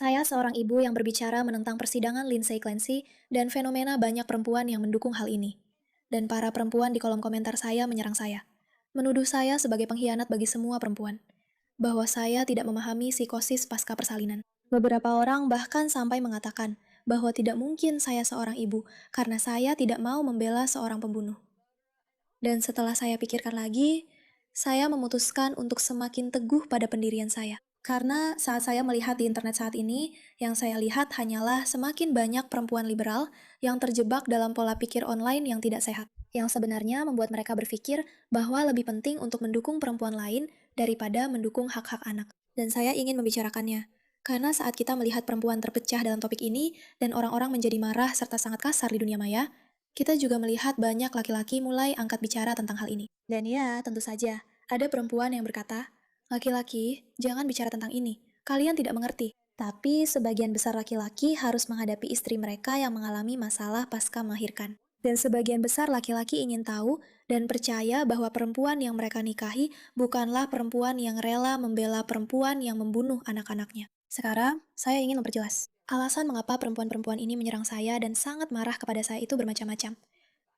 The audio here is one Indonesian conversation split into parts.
Saya seorang ibu yang berbicara menentang persidangan Lindsay Clancy dan fenomena banyak perempuan yang mendukung hal ini. Dan para perempuan di kolom komentar saya menyerang saya. Menuduh saya sebagai pengkhianat bagi semua perempuan. Bahwa saya tidak memahami psikosis pasca persalinan. Beberapa orang bahkan sampai mengatakan bahwa tidak mungkin saya seorang ibu karena saya tidak mau membela seorang pembunuh. Dan setelah saya pikirkan lagi, saya memutuskan untuk semakin teguh pada pendirian saya. Karena saat saya melihat di internet saat ini, yang saya lihat hanyalah semakin banyak perempuan liberal yang terjebak dalam pola pikir online yang tidak sehat. Yang sebenarnya membuat mereka berpikir bahwa lebih penting untuk mendukung perempuan lain daripada mendukung hak-hak anak. Dan saya ingin membicarakannya. Karena saat kita melihat perempuan terpecah dalam topik ini, dan orang-orang menjadi marah serta sangat kasar di dunia maya, kita juga melihat banyak laki-laki mulai angkat bicara tentang hal ini. Dan ya, tentu saja, ada perempuan yang berkata, "Laki-laki, jangan bicara tentang ini. Kalian tidak mengerti." Tapi sebagian besar laki-laki harus menghadapi istri mereka yang mengalami masalah pasca melahirkan. Dan sebagian besar laki-laki ingin tahu dan percaya bahwa perempuan yang mereka nikahi bukanlah perempuan yang rela membela perempuan yang membunuh anak-anaknya. Sekarang, saya ingin memperjelas. Alasan mengapa perempuan-perempuan ini menyerang saya dan sangat marah kepada saya itu bermacam-macam.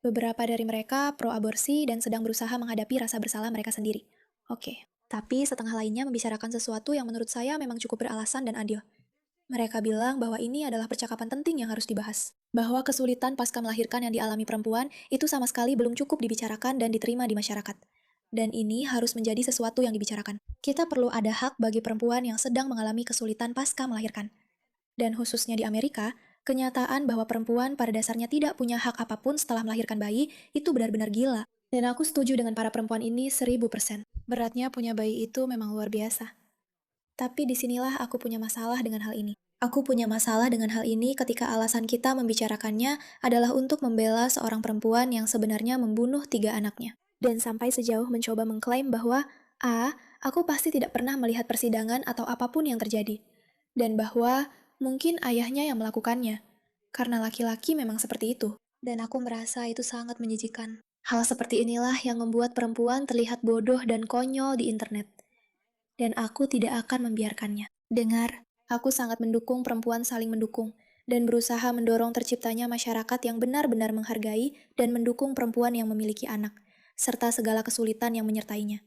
Beberapa dari mereka pro-aborsi dan sedang berusaha menghadapi rasa bersalah mereka sendiri. Oke, tapi setengah lainnya membicarakan sesuatu yang menurut saya memang cukup beralasan dan adil. Mereka bilang bahwa ini adalah percakapan penting yang harus dibahas. Bahwa kesulitan pasca melahirkan yang dialami perempuan itu sama sekali belum cukup dibicarakan dan diterima di masyarakat. Dan ini harus menjadi sesuatu yang dibicarakan. Kita perlu ada hak bagi perempuan yang sedang mengalami kesulitan pasca melahirkan. Dan khususnya di Amerika, kenyataan bahwa perempuan pada dasarnya tidak punya hak apapun setelah melahirkan bayi itu benar-benar gila. Dan aku setuju dengan para perempuan ini 1000%. Beratnya punya bayi itu memang luar biasa. Tapi disinilah aku punya masalah dengan hal ini. Aku punya masalah dengan hal ini ketika alasan kita membicarakannya adalah untuk membela seorang perempuan yang sebenarnya membunuh 3 anaknya. Dan sampai sejauh mencoba mengklaim bahwa, aku pasti tidak pernah melihat persidangan atau apapun yang terjadi. Dan bahwa mungkin ayahnya yang melakukannya. Karena laki-laki memang seperti itu. Dan aku merasa itu sangat menjijikan. Hal seperti inilah yang membuat perempuan terlihat bodoh dan konyol di internet. Dan aku tidak akan membiarkannya. Dengar, aku sangat mendukung perempuan saling mendukung, dan berusaha mendorong terciptanya masyarakat yang benar-benar menghargai dan mendukung perempuan yang memiliki anak, serta segala kesulitan yang menyertainya.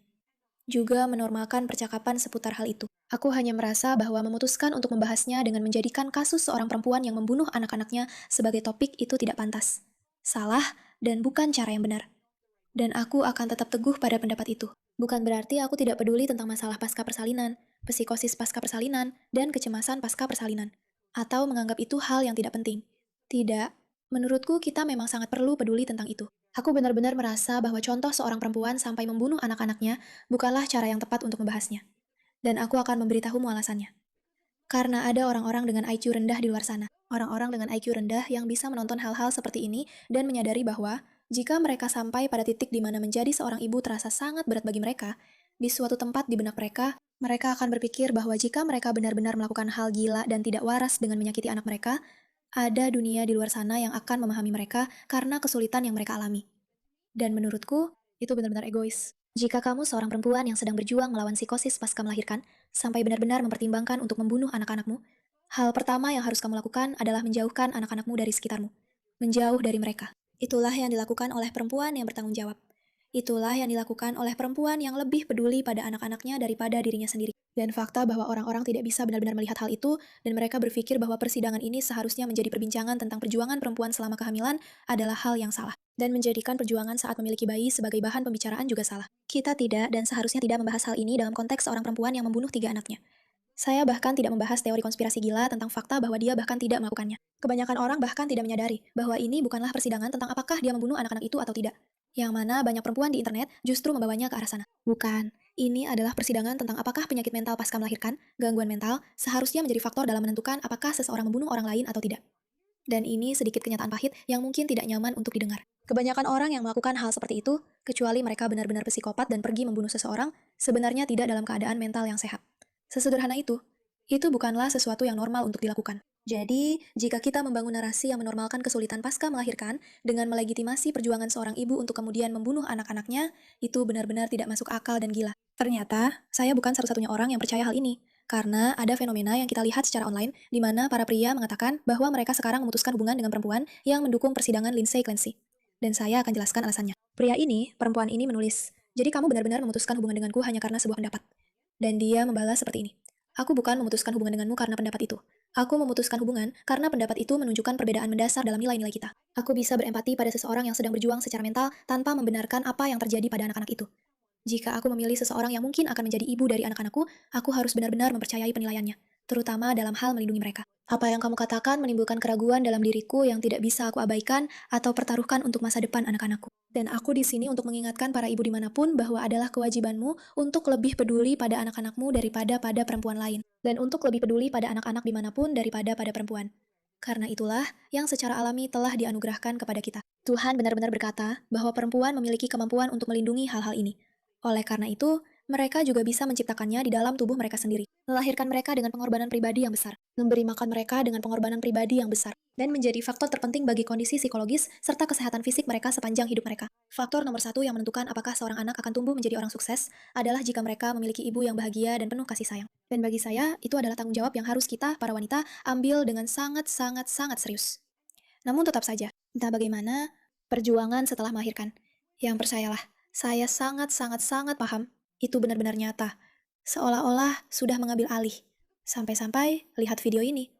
Juga menormalkan percakapan seputar hal itu. Aku hanya merasa bahwa memutuskan untuk membahasnya dengan menjadikan kasus seorang perempuan yang membunuh anak-anaknya sebagai topik itu tidak pantas. Salah, dan bukan cara yang benar. Dan aku akan tetap teguh pada pendapat itu. Bukan berarti aku tidak peduli tentang masalah pasca persalinan, psikosis pasca persalinan, dan kecemasan pasca persalinan. Atau menganggap itu hal yang tidak penting. Tidak, menurutku kita memang sangat perlu peduli tentang itu. Aku benar-benar merasa bahwa contoh seorang perempuan sampai membunuh anak-anaknya bukanlah cara yang tepat untuk membahasnya. Dan aku akan memberitahumu alasannya. Karena ada orang-orang dengan IQ rendah di luar sana. Orang-orang dengan IQ rendah yang bisa menonton hal-hal seperti ini dan menyadari bahwa jika mereka sampai pada titik di mana menjadi seorang ibu terasa sangat berat bagi mereka, di suatu tempat di benak mereka, mereka akan berpikir bahwa jika mereka benar-benar melakukan hal gila dan tidak waras dengan menyakiti anak mereka, ada dunia di luar sana yang akan memahami mereka karena kesulitan yang mereka alami. Dan menurutku, itu benar-benar egois. Jika kamu seorang perempuan yang sedang berjuang melawan psikosis pasca melahirkan, sampai benar-benar mempertimbangkan untuk membunuh anak-anakmu, hal pertama yang harus kamu lakukan adalah menjauhkan anak-anakmu dari sekitarmu. Menjauh dari mereka. Itulah yang dilakukan oleh perempuan yang bertanggung jawab. Itulah yang dilakukan oleh perempuan yang lebih peduli pada anak-anaknya daripada dirinya sendiri. Dan fakta bahwa orang-orang tidak bisa benar-benar melihat hal itu, dan mereka berpikir bahwa persidangan ini seharusnya menjadi perbincangan tentang perjuangan perempuan selama kehamilan adalah hal yang salah. Dan menjadikan perjuangan saat memiliki bayi sebagai bahan pembicaraan juga salah. Kita tidak dan seharusnya tidak membahas hal ini dalam konteks seorang perempuan yang membunuh 3 anaknya. Saya bahkan tidak membahas teori konspirasi gila tentang fakta bahwa dia bahkan tidak melakukannya. Kebanyakan orang bahkan tidak menyadari bahwa ini bukanlah persidangan tentang apakah dia membunuh anak-anak itu atau tidak. Yang mana banyak perempuan di internet justru membawanya ke arah sana. Bukan. Ini adalah persidangan tentang apakah penyakit mental pasca melahirkan, gangguan mental, seharusnya menjadi faktor dalam menentukan apakah seseorang membunuh orang lain atau tidak. Dan ini sedikit kenyataan pahit yang mungkin tidak nyaman untuk didengar. Kebanyakan orang yang melakukan hal seperti itu, kecuali mereka benar-benar psikopat dan pergi membunuh seseorang, sebenarnya tidak dalam keadaan mental yang sehat. Sesederhana itu bukanlah sesuatu yang normal untuk dilakukan. Jadi, jika kita membangun narasi yang menormalkan kesulitan pasca melahirkan dengan melegitimasi perjuangan seorang ibu untuk kemudian membunuh anak-anaknya, itu benar-benar tidak masuk akal dan gila. Ternyata, saya bukan satu-satunya orang yang percaya hal ini. Karena ada fenomena yang kita lihat secara online, di mana para pria mengatakan bahwa mereka sekarang memutuskan hubungan dengan perempuan yang mendukung persidangan Lindsay Clancy. Dan saya akan jelaskan alasannya. Perempuan ini menulis, jadi kamu benar-benar memutuskan hubungan denganku hanya karena sebuah pendapat. Dan dia membalas seperti ini. Aku bukan memutuskan hubungan denganmu karena pendapat itu. Aku memutuskan hubungan karena pendapat itu menunjukkan perbedaan mendasar dalam nilai-nilai kita. Aku bisa berempati pada seseorang yang sedang berjuang secara mental tanpa membenarkan apa yang terjadi pada anak-anak itu. Jika aku memilih seseorang yang mungkin akan menjadi ibu dari anak-anakku, aku harus benar-benar mempercayai penilaiannya, terutama dalam hal melindungi mereka. Apa yang kamu katakan menimbulkan keraguan dalam diriku yang tidak bisa aku abaikan atau pertaruhkan untuk masa depan anak-anakku. Dan aku di sini untuk mengingatkan para ibu dimanapun bahwa adalah kewajibanmu untuk lebih peduli pada anak-anakmu daripada pada perempuan lain. Dan untuk lebih peduli pada anak-anak dimanapun daripada pada perempuan. Karena itulah yang secara alami telah dianugerahkan kepada kita. Tuhan benar-benar berkata bahwa perempuan memiliki kemampuan untuk melindungi hal-hal ini. Oleh karena itu, mereka juga bisa menciptakannya di dalam tubuh mereka sendiri. Melahirkan mereka dengan pengorbanan pribadi yang besar. Memberi makan mereka dengan pengorbanan pribadi yang besar. Dan menjadi faktor terpenting bagi kondisi psikologis serta kesehatan fisik mereka sepanjang hidup mereka. Faktor nomor satu yang menentukan apakah seorang anak akan tumbuh menjadi orang sukses adalah jika mereka memiliki ibu yang bahagia dan penuh kasih sayang. Dan bagi saya, itu adalah tanggung jawab yang harus kita, para wanita, ambil dengan sangat-sangat-sangat serius. Namun tetap saja, entah bagaimana, perjuangan setelah melahirkan. Yang percayalah, saya sangat-sangat-sangat paham, itu benar-benar nyata. Seolah-olah sudah mengambil alih. Sampai-sampai lihat video ini.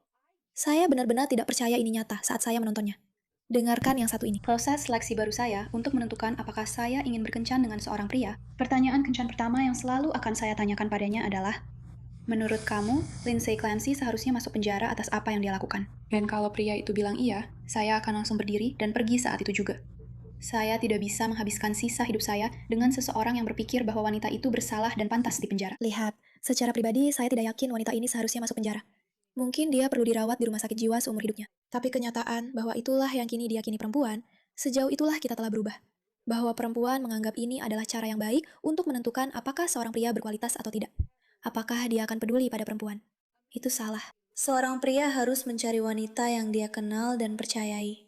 Saya benar-benar tidak percaya ini nyata saat saya menontonnya. Dengarkan yang satu ini. Proses seleksi baru saya untuk menentukan apakah saya ingin berkencan dengan seorang pria. Pertanyaan kencan pertama yang selalu akan saya tanyakan padanya adalah, menurut kamu, Lindsay Clancy seharusnya masuk penjara atas apa yang dia lakukan? Dan kalau pria itu bilang iya, saya akan langsung berdiri dan pergi saat itu juga. Saya tidak bisa menghabiskan sisa hidup saya dengan seseorang yang berpikir bahwa wanita itu bersalah dan pantas di penjara. Lihat, secara pribadi saya tidak yakin wanita ini seharusnya masuk penjara. Mungkin dia perlu dirawat di rumah sakit jiwa seumur hidupnya. Tapi kenyataan bahwa itulah yang kini diyakini perempuan, sejauh itulah kita telah berubah. Bahwa perempuan menganggap ini adalah cara yang baik untuk menentukan apakah seorang pria berkualitas atau tidak. Apakah dia akan peduli pada perempuan? Itu salah. Seorang pria harus mencari wanita yang dia kenal dan percayai.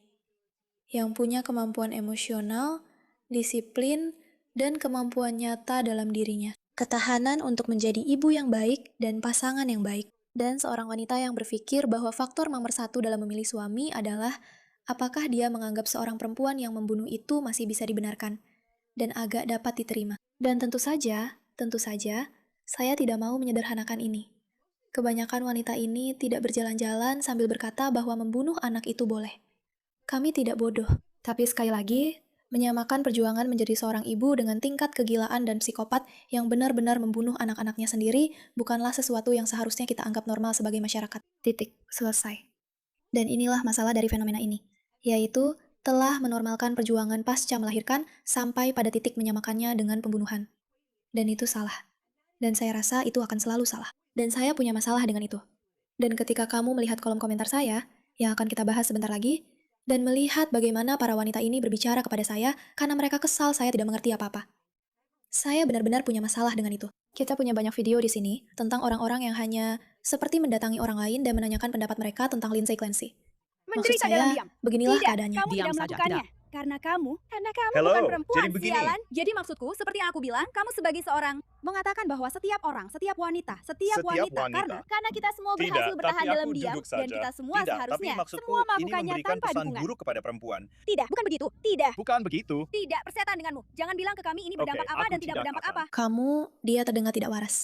Yang punya kemampuan emosional, disiplin, dan kemampuan nyata dalam dirinya. Ketahanan untuk menjadi ibu yang baik dan pasangan yang baik. Dan seorang wanita yang berpikir bahwa faktor nomor satu dalam memilih suami adalah apakah dia menganggap seorang perempuan yang membunuh itu masih bisa dibenarkan dan agak dapat diterima. Dan tentu saja, saya tidak mau menyederhanakan ini. Kebanyakan wanita ini tidak berjalan-jalan sambil berkata bahwa membunuh anak itu boleh. Kami tidak bodoh, tapi sekali lagi, menyamakan perjuangan menjadi seorang ibu dengan tingkat kegilaan dan psikopat yang benar-benar membunuh anak-anaknya sendiri bukanlah sesuatu yang seharusnya kita anggap normal sebagai masyarakat. Titik. Selesai. Dan inilah masalah dari fenomena ini, yaitu telah menormalkan perjuangan pasca melahirkan sampai pada titik menyamakannya dengan pembunuhan. Dan itu salah. Dan saya rasa itu akan selalu salah. Dan saya punya masalah dengan itu. Dan ketika kamu melihat kolom komentar saya, yang akan kita bahas sebentar lagi, dan melihat bagaimana para wanita ini berbicara kepada saya karena mereka kesal saya tidak mengerti apa-apa. Saya benar-benar punya masalah dengan itu. Kita punya banyak video di sini tentang orang-orang yang hanya seperti mendatangi orang lain dan menanyakan pendapat mereka tentang Lindsay Clancy. Maksud Menderita dalam saya, diam. beginilah Tidak, keadaannya. kamu Diam tidak saja, melakukannya. tidak. Karena kamu Hello, bukan perempuan, jadi begini. sialan. Jadi maksudku, seperti yang aku bilang, kamu sebagai seorang mengatakan bahwa setiap orang, setiap wanita, karena kita semua berhasil bertahan tapi dalam aku diam, duduk dan saja. kita semua Tidak, seharusnya tapi maksudku semua ini melakukannya memberikan tanpa pesan dukungan. buruk kepada perempuan. Tidak, bukan begitu. Tidak, Bukan begitu. tidak persetan denganmu. Jangan bilang ke kami ini Oke, berdampak apa aku dan tidak tidak berdampak akan. apa. Dia terdengar tidak waras.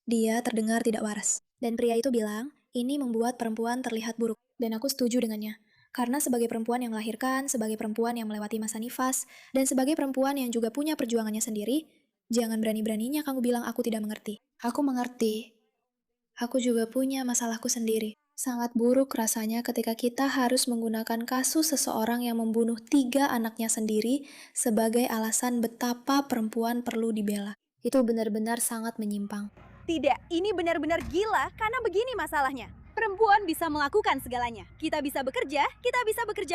Dia terdengar tidak waras. Dan pria itu bilang, ini membuat perempuan terlihat buruk. Dan aku setuju dengannya. Karena sebagai perempuan yang melahirkan, sebagai perempuan yang melewati masa nifas, dan sebagai perempuan yang juga punya perjuangannya sendiri, jangan berani-beraninya kamu bilang aku tidak mengerti. Aku mengerti. Aku juga punya masalahku sendiri. Sangat buruk rasanya ketika kita harus menggunakan kasus seseorang yang membunuh 3 anaknya sendiri sebagai alasan betapa perempuan perlu dibela. Itu benar-benar sangat menyimpang. Tidak, ini benar-benar gila karena begini masalahnya. Perempuan bisa melakukan segalanya. Kita bisa bekerja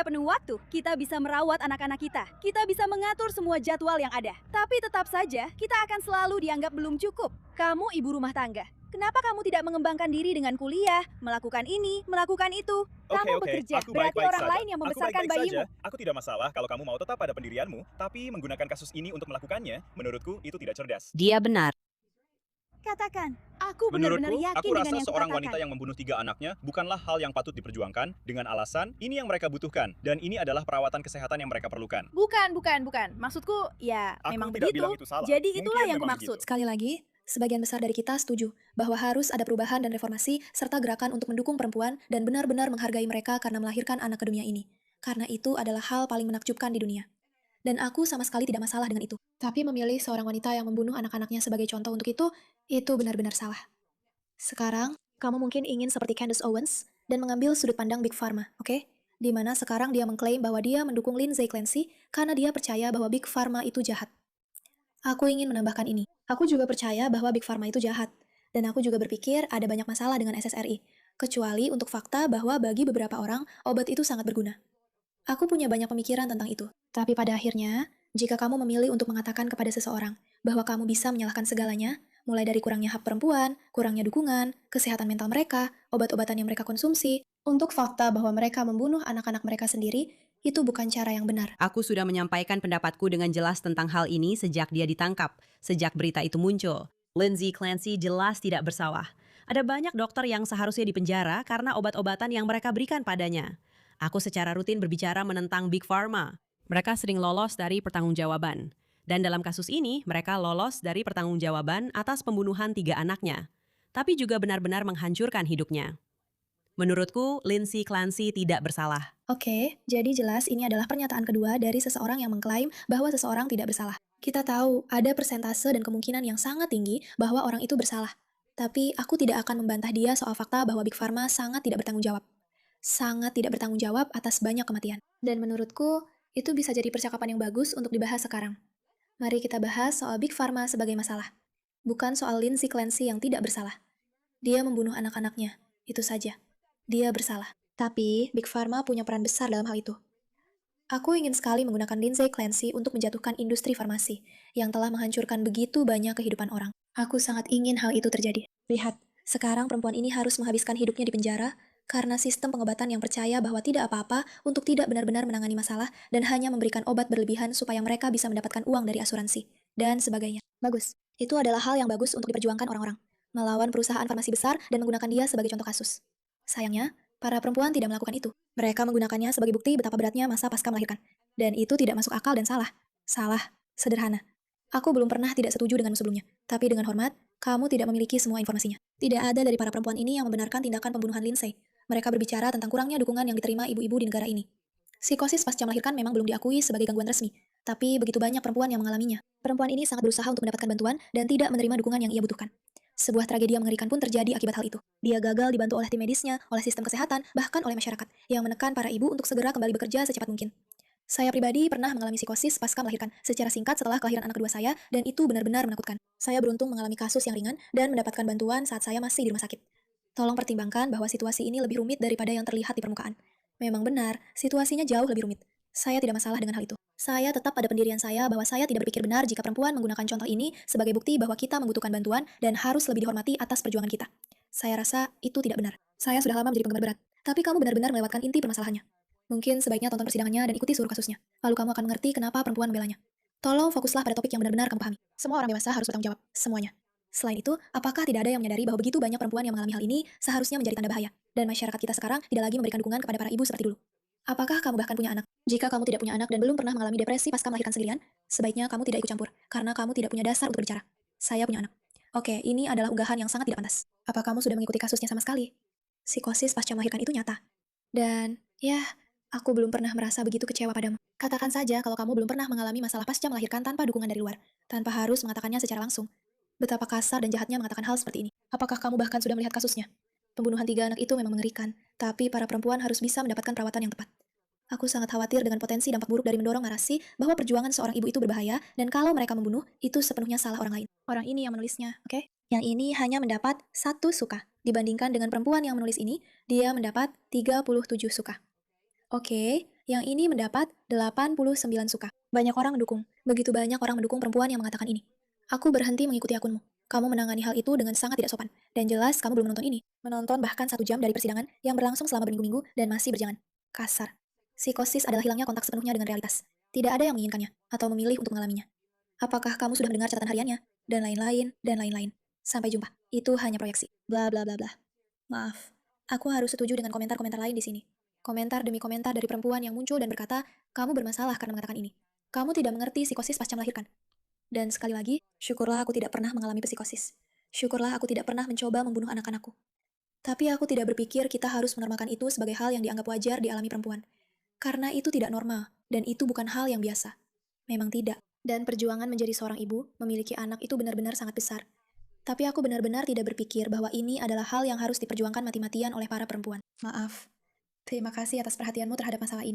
penuh waktu. Kita bisa merawat anak-anak kita bisa mengatur semua jadwal yang ada. Tapi tetap saja, kita akan selalu dianggap belum cukup. Kamu ibu rumah tangga. Kenapa kamu tidak mengembangkan diri dengan kuliah, melakukan ini, melakukan itu? Kamu bekerja, aku berarti baik-baik orang saja. lain yang Aku membesarkan baik-baik bayimu. saja. Aku tidak masalah kalau kamu mau tetap pada pendirianmu, tapi menggunakan kasus ini untuk melakukannya, menurutku itu tidak cerdas. Dia benar. Katakan, aku benar-benar Menurutku, yakin aku dengan rasa yang seorang kukatakan. wanita yang membunuh 3 anaknya bukanlah hal yang patut diperjuangkan dengan alasan ini yang mereka butuhkan dan ini adalah perawatan kesehatan yang mereka perlukan. Bukan. Maksudku, ya Aku memang tidak begitu. bilang itu salah. Jadi itulah Mungkin yang memang kumaksud. begitu. Sekali lagi, sebagian besar dari kita setuju bahwa harus ada perubahan dan reformasi serta gerakan untuk mendukung perempuan dan benar-benar menghargai mereka karena melahirkan anak ke dunia ini. Karena itu adalah hal paling menakjubkan di dunia. Dan aku sama sekali tidak masalah dengan itu. Tapi memilih seorang wanita yang membunuh anak-anaknya sebagai contoh untuk itu benar-benar salah. Sekarang, kamu mungkin ingin seperti Candace Owens dan mengambil sudut pandang Big Pharma, oke? Di mana sekarang dia mengklaim bahwa dia mendukung Lindsay Clancy karena dia percaya bahwa Big Pharma itu jahat. Aku ingin menambahkan ini. Aku juga percaya bahwa Big Pharma itu jahat. Dan aku juga berpikir ada banyak masalah dengan SSRI. Kecuali untuk fakta bahwa bagi beberapa orang, obat itu sangat berguna. Aku punya banyak pemikiran tentang itu. Tapi pada akhirnya, jika kamu memilih untuk mengatakan kepada seseorang bahwa kamu bisa menyalahkan segalanya, mulai dari kurangnya hak perempuan, kurangnya dukungan, kesehatan mental mereka, obat-obatan yang mereka konsumsi, untuk fakta bahwa mereka membunuh anak-anak mereka sendiri, itu bukan cara yang benar. Aku sudah menyampaikan pendapatku dengan jelas tentang hal ini sejak dia ditangkap, sejak berita itu muncul. Lindsay Clancy jelas tidak bersalah. Ada banyak dokter yang seharusnya dipenjara karena obat-obatan yang mereka berikan padanya. Aku secara rutin berbicara menentang Big Pharma. Mereka sering lolos dari pertanggungjawaban. Dan dalam kasus ini, mereka lolos dari pertanggungjawaban atas pembunuhan 3 anaknya. Tapi juga benar-benar menghancurkan hidupnya. Menurutku, Lindsay Clancy tidak bersalah. Oke, jadi jelas ini adalah pernyataan kedua dari seseorang yang mengklaim bahwa seseorang tidak bersalah. Kita tahu ada persentase dan kemungkinan yang sangat tinggi bahwa orang itu bersalah. Tapi aku tidak akan membantah dia soal fakta bahwa Big Pharma sangat tidak bertanggung jawab. Sangat tidak bertanggung jawab atas banyak kematian. Dan menurutku, itu bisa jadi percakapan yang bagus untuk dibahas sekarang. Mari kita bahas soal Big Pharma sebagai masalah. Bukan soal Lindsay Clancy yang tidak bersalah. Dia membunuh anak-anaknya, itu saja. Dia bersalah. Tapi, Big Pharma punya peran besar dalam hal itu. Aku ingin sekali menggunakan Lindsay Clancy untuk menjatuhkan industri farmasi yang telah menghancurkan begitu banyak kehidupan orang. Aku sangat ingin hal itu terjadi. Lihat, sekarang perempuan ini harus menghabiskan hidupnya di penjara karena sistem pengobatan yang percaya bahwa tidak apa-apa untuk tidak benar-benar menangani masalah dan hanya memberikan obat berlebihan supaya mereka bisa mendapatkan uang dari asuransi, dan sebagainya. Bagus. Itu adalah hal yang bagus untuk diperjuangkan orang-orang. Melawan perusahaan farmasi besar dan menggunakan dia sebagai contoh kasus. Sayangnya, para perempuan tidak melakukan itu. Mereka menggunakannya sebagai bukti betapa beratnya masa pasca melahirkan. Dan itu tidak masuk akal dan salah. Salah. Sederhana. Aku belum pernah tidak setuju denganmu sebelumnya. Tapi dengan hormat, kamu tidak memiliki semua informasinya. Tidak ada dari para perempuan ini yang membenarkan tindakan pembunuhan Lindsay. Mereka berbicara tentang kurangnya dukungan yang diterima ibu-ibu di negara ini. Psikosis pasca melahirkan memang belum diakui sebagai gangguan resmi. Tapi begitu banyak perempuan yang mengalaminya. Perempuan ini sangat berusaha untuk mendapatkan bantuan dan tidak menerima dukungan yang ia butuhkan. Sebuah tragedi yang mengerikan pun terjadi akibat hal itu. Dia gagal dibantu oleh tim medisnya, oleh sistem kesehatan, bahkan oleh masyarakat, yang menekan para ibu untuk segera kembali bekerja secepat mungkin. Saya pribadi pernah mengalami psikosis pasca melahirkan secara singkat setelah kelahiran anak kedua saya, dan itu benar-benar menakutkan. Saya beruntung mengalami kasus yang ringan dan mendapatkan bantuan saat saya masih di rumah sakit. Tolong pertimbangkan bahwa situasi ini lebih rumit daripada yang terlihat di permukaan. Memang benar, situasinya jauh lebih rumit. Saya tidak masalah dengan hal itu. Saya tetap pada pendirian saya bahwa saya tidak berpikir benar jika perempuan menggunakan contoh ini sebagai bukti bahwa kita membutuhkan bantuan dan harus lebih dihormati atas perjuangan kita. Saya rasa itu tidak benar. Saya sudah lama menjadi penggemar berat, tapi kamu benar-benar melewatkan inti permasalahannya. Mungkin sebaiknya tonton persidangannya dan ikuti seluruh kasusnya. Lalu kamu akan mengerti kenapa perempuan membelanya. Tolong fokuslah pada topik yang benar-benar kamu pahami. Semua orang dewasa harus bertanggung jawab, semuanya. Selain itu, apakah tidak ada yang menyadari bahwa begitu banyak perempuan yang mengalami hal ini seharusnya menjadi tanda bahaya, dan masyarakat kita sekarang tidak lagi memberikan dukungan kepada para ibu seperti dulu? Apakah kamu bahkan punya anak? Jika kamu tidak punya anak dan belum pernah mengalami depresi pasca melahirkan sendirian, sebaiknya kamu tidak ikut campur, karena kamu tidak punya dasar untuk berbicara. Saya punya anak. Oke, ini adalah unggahan yang sangat tidak pantas. Apa kamu sudah mengikuti kasusnya sama sekali? Psikosis pasca melahirkan itu nyata. Dan, ya, aku belum pernah merasa begitu kecewa padamu. Katakan saja kalau kamu belum pernah mengalami masalah pasca melahirkan tanpa dukungan dari luar, tanpa harus mengatakannya secara langsung. Betapa kasar dan jahatnya mengatakan hal seperti ini. Apakah kamu bahkan sudah melihat kasusnya? Pembunuhan 3 anak itu memang mengerikan, tapi para perempuan harus bisa mendapatkan perawatan yang tepat. Aku sangat khawatir dengan potensi dampak buruk dari mendorong narasi bahwa perjuangan seorang ibu itu berbahaya, dan kalau mereka membunuh, itu sepenuhnya salah orang lain. Orang ini yang menulisnya, oke? Yang ini hanya mendapat 1 suka. Dibandingkan dengan perempuan yang menulis ini, dia mendapat 37 suka. Oke, yang ini mendapat 89 suka. Banyak orang mendukung. Begitu banyak orang mendukung perempuan yang mengatakan ini. Aku berhenti mengikuti akunmu. Kamu menangani hal itu dengan sangat tidak sopan. Dan jelas kamu belum menonton ini. Menonton bahkan 1 jam dari persidangan yang berlangsung selama berminggu-minggu dan masih berjalan. Kasar. Psikosis adalah hilangnya kontak sepenuhnya dengan realitas. Tidak ada yang menginginkannya, atau memilih untuk mengalaminya. Apakah kamu sudah mendengar catatan hariannya? Dan lain-lain, dan lain-lain. Sampai jumpa. Itu hanya proyeksi. Bla bla bla bla. Maaf. Aku harus setuju dengan komentar-komentar lain di sini. Komentar demi komentar dari perempuan yang muncul dan berkata, kamu bermasalah karena mengatakan ini. Kamu tidak mengerti psikosis pasca melahirkan. Dan sekali lagi, syukurlah aku tidak pernah mengalami psikosis. Syukurlah aku tidak pernah mencoba membunuh anak-anakku. Tapi aku tidak berpikir kita harus menormalkan itu sebagai hal yang dianggap wajar dialami perempuan. Karena itu tidak normal, dan itu bukan hal yang biasa. Memang tidak. Dan perjuangan menjadi seorang ibu, memiliki anak itu benar-benar sangat besar. Tapi aku benar-benar tidak berpikir bahwa ini adalah hal yang harus diperjuangkan mati-matian oleh para perempuan. Maaf. Terima kasih atas perhatianmu terhadap masalah ini.